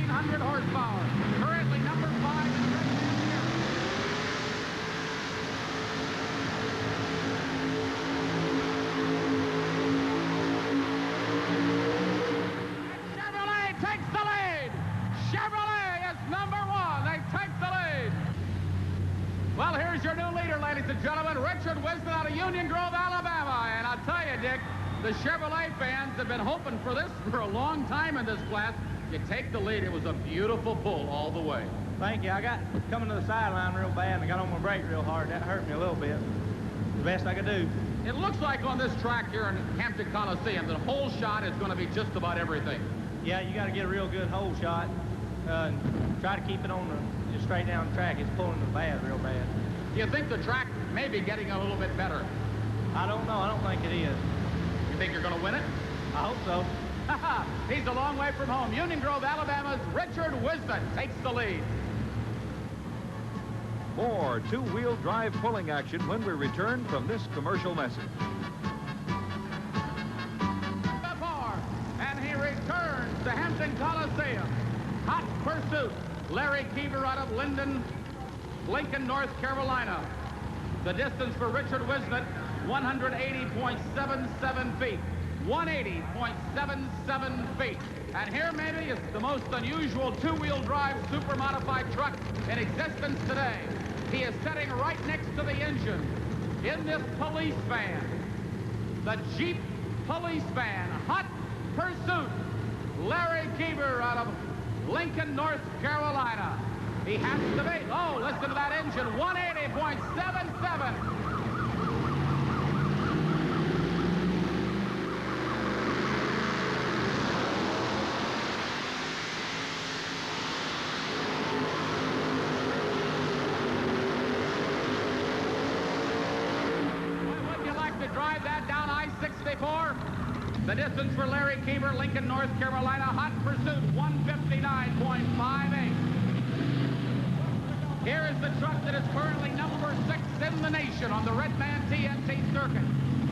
1,500 horsepower. Currently number 5 in Red Man here. Chevrolet takes the lead. Chevrolet is number 1. They take the lead. Well, here's your new leader, ladies and gentlemen, Richard Wisdom out of Union Grove, Alabama. And I'll tell you, Dick, the Chevrolet fans have been hoping for this for a long time in this class. You take the lead. It was a beautiful pull all the way. Thank you. I got coming to the sideline real bad, and I got on my brake real hard. That hurt me a little bit. The best I could do. It looks like on this track here in Hampton Colliseum, the whole shot is going to be just about everything. Yeah, you got to get a real good hole shot. And try to keep it on the just straight down the track. It's pulling the bad real bad. Do you think the track may be getting a little bit better? I don't know. I don't think it is. You think you're going to win it? I hope so. He's a long way from home. Union Grove, Alabama's Richard Wisdom takes the lead. More two-wheel drive pulling action when we return from this commercial message. And he returns to Hampton Colliseum. Hot pursuit. Larry Keever out of Lincoln, North Carolina. The distance for Richard Wisnett, 180.77 feet. 180.77 feet. And here maybe is the most unusual two-wheel drive super modified truck in existence today. He is sitting right next to the engine in this police van. The Jeep police van. Hot pursuit. Larry Keever out of Lincoln, North Carolina. He has to be. Oh, listen to that engine. 180.77. Drive that down I-64. The distance for Larry Keever, Lincoln, North Carolina, hot pursuit, 159.58. Here is the truck that is currently number 6 in the nation on the Red Man TNT circuit.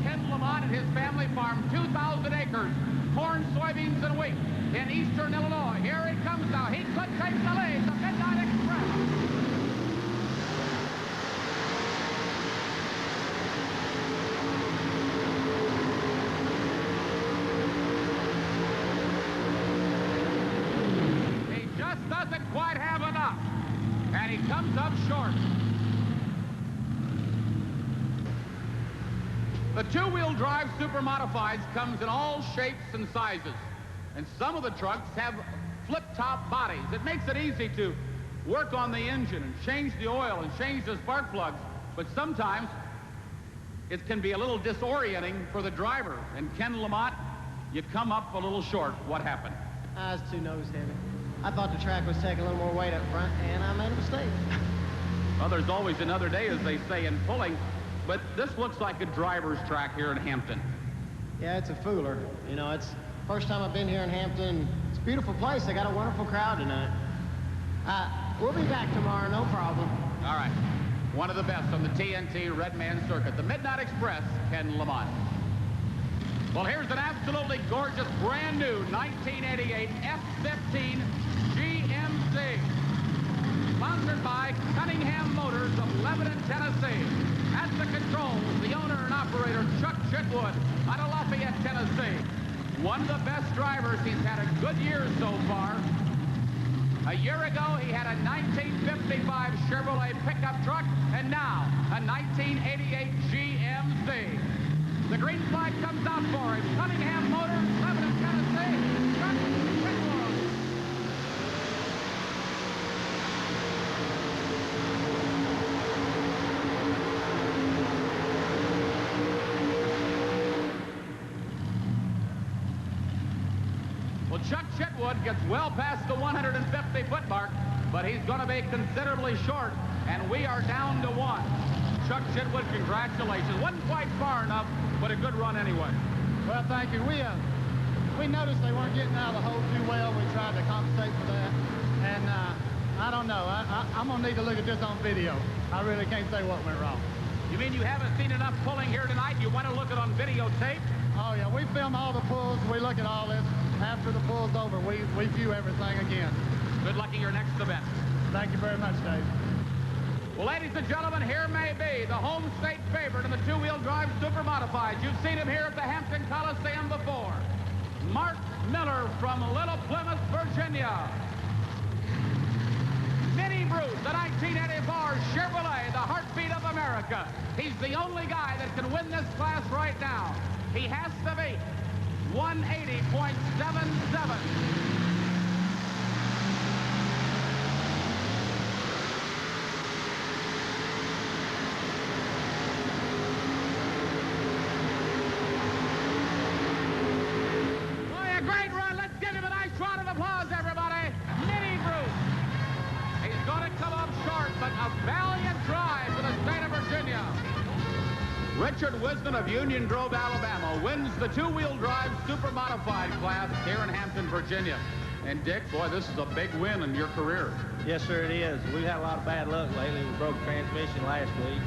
Ken Lamont and his family farm 2,000 acres, corn, soybeans, and wheat in eastern Illinois. Here he comes now. He could take the lead, the Midnight Express. Doesn't quite have enough, and he comes up short. The two-wheel drive super modifieds comes in all shapes and sizes, and some of the trucks have flip-top bodies. It makes it easy to work on the engine and change the oil and change the spark plugs, but sometimes it can be a little disorienting for the driver. And Ken Lamont, you come up a little short. What happened? I was too nose heavy. I thought the track was taking a little more weight up front, and I made a mistake. Well, there's always another day, as they say in pulling, but this looks like a driver's track here in Hampton. Yeah, it's a fooler. You know, it's first time I've been here in Hampton. It's a beautiful place. They got a wonderful crowd tonight. We'll be back tomorrow, no problem. All right. One of the best on the TNT Red Man circuit, the Midnight Express, Ken Lamont. Well, here's an absolutely gorgeous, brand new 1988 F-15 GMC, sponsored by Cunningham Motors of Lebanon, Tennessee. At the controls, the owner and operator, Chuck Chitwood, out of Lafayette, Tennessee. One of the best drivers. He's had a good year so far. A year ago, he had a 1955 Chevrolet pickup truck, and now a 1988 GMC. The green flag comes out for him. Cunningham Motors, Lebanon, Tennessee. Chuck Chitwood. Well, Chuck Chitwood gets well past the 150-foot mark, but he's going to be considerably short, and we are down to 1. Chuck Chitwood, congratulations. Wasn't quite far enough, but a good run anyway. Well, thank you. We noticed they weren't getting out of the hole too well. We tried to compensate for that, and I don't know. I'm going to need to look at this on video. I really can't say what went wrong. You mean you haven't seen enough pulling here tonight? You want to look at it on videotape? Oh, yeah. We film all the pulls. We look at all this. After the pull's over, we view everything again. Good luck in your next event. Thank you very much, Dave. Well, ladies and gentlemen, here may be the home state favorite in the two-wheel drive super modified. You've seen him here at the Hampton Colliseum before. Mark Miller from Little Plymouth, Virginia. Minnie Bruce, the 1984 Chevrolet, the heartbeat of America. He's the only guy that can win this class right now. He has to beat 180.77. Richard Wisden of Union Grove, Alabama, wins the two-wheel drive super modified class here in Hampton, Virginia. And Dick, boy, this is a big win in your career. Yes, sir, it is. We've had a lot of bad luck lately. We broke transmission last week.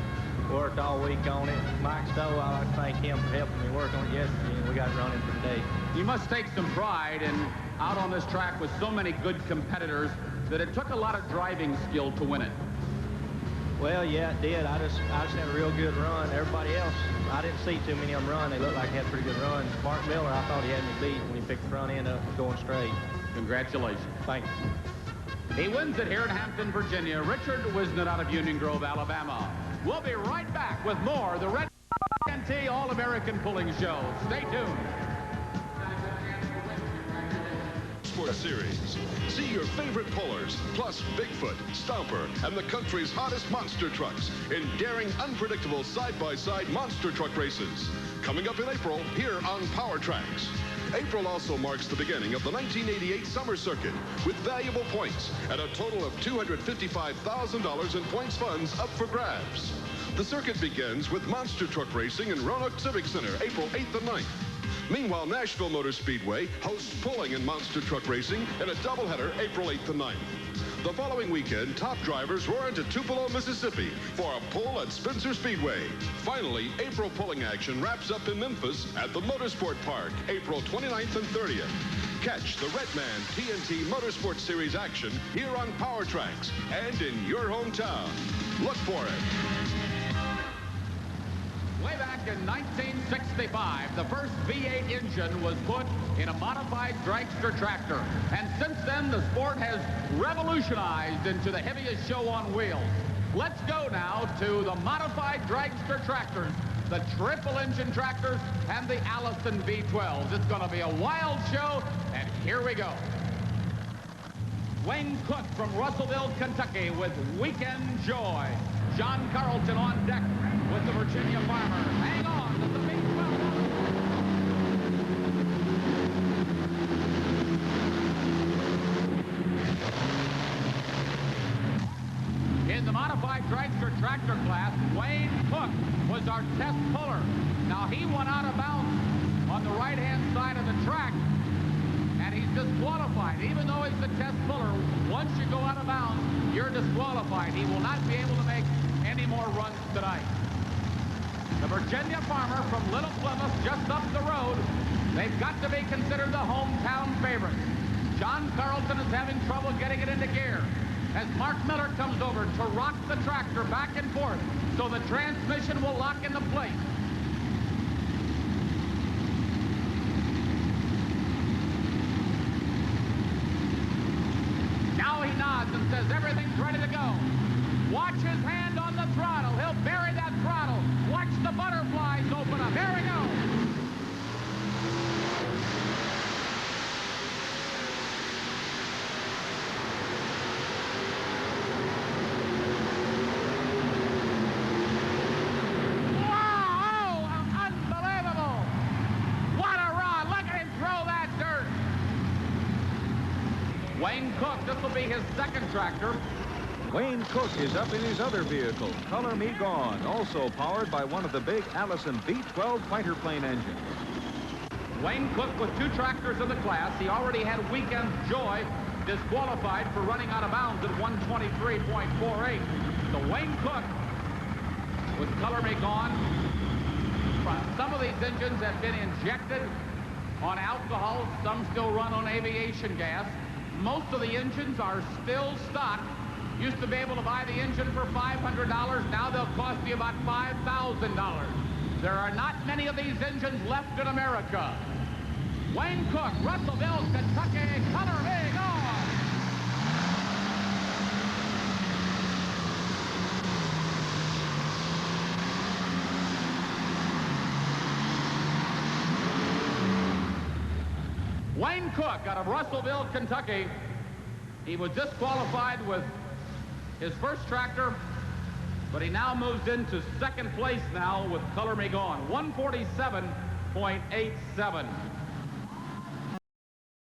Worked all week on it. Mike Stowe, I like to thank him for helping me work on it yesterday, and we got it running for today. You must take some pride in out on this track with so many good competitors that it took a lot of driving skill to win it. Well, yeah, it did. I just had a real good run. Everybody else, I didn't see too many of them run. They looked like they had pretty good runs. Mark Miller, I thought he had me beat when he picked the front end up going straight. Congratulations. Thank you. He wins it here in Hampton, Virginia. Richard Wisden out of Union Grove, Alabama. We'll be right back with more of the Red TNT All-American Pulling Show. Stay tuned. Sports Series. See your favorite pullers, plus Bigfoot, Stomper, and the country's hottest monster trucks in daring, unpredictable side-by-side monster truck races. Coming up in April, here on Power Tracks. April also marks the beginning of the 1988 Summer Circuit with valuable points and a total of $255,000 in points funds up for grabs. The circuit begins with monster truck racing in Roanoke Civic Center, April 8th and 9th. Meanwhile, Nashville Motor Speedway hosts pulling and monster truck racing in a doubleheader April 8th and 9th. The following weekend, top drivers roar into Tupelo, Mississippi for a pull at Spencer Speedway. Finally, April pulling action wraps up in Memphis at the Motorsport Park, April 29th and 30th. Catch the Redman TNT Motorsport Series action here on Power Tracks and in your hometown. Look for it. Way back in 1965, the first V8 engine was put in a modified dragster tractor. And since then, the sport has revolutionized into the heaviest show on wheels. Let's go now to the modified dragster tractors, the triple engine tractors, and the Allison V12s. It's going to be a wild show, and here we go. Wayne Cook from Russellville, Kentucky with Weekend Joy. John Carlton on deck with the Virginia Farmer. Hang on to the V12. In the modified dragster tractor class, Wayne Cook was our test puller. Now, he went out of bounds on the right-hand side of the track, and he's disqualified. Even though he's the test puller, once you go out of bounds, you're disqualified. He will not be able to make any more runs tonight. The Virginia Farmer from Little Plymouth, just up the road, they've got to be considered the hometown favorites. John Carlton is having trouble getting it into gear as Mark Miller comes over to rock the tractor back and forth so the transmission will lock into place. Now he nods and says everything's ready to go. Watch his hand on the throttle. He'll bury that throttle. Watch the butterflies open up. Here we go. Wow! Unbelievable! What a run! Look at him throw that dirt. Wayne Cook, this will be his second tractor. Wayne Cook is up in his other vehicle, Color Me Gone, also powered by one of the big Allison V12 fighter plane engines. Wayne Cook with two tractors in the class. He already had Weekend Joy disqualified for running out of bounds at 123.48. So Wayne Cook with Color Me Gone. Some of these engines have been injected on alcohol. Some still run on aviation gas. Most of the engines are still stock. Used to be able to buy the engine for $500. Now they'll cost you about $5,000. There are not many of these engines left in America. Wayne Cook, Russellville, Kentucky, color me gone. Wayne Cook out of Russellville, Kentucky. He was disqualified with his first tractor, but he now moves into second place now with Color Me Gone, 147.87.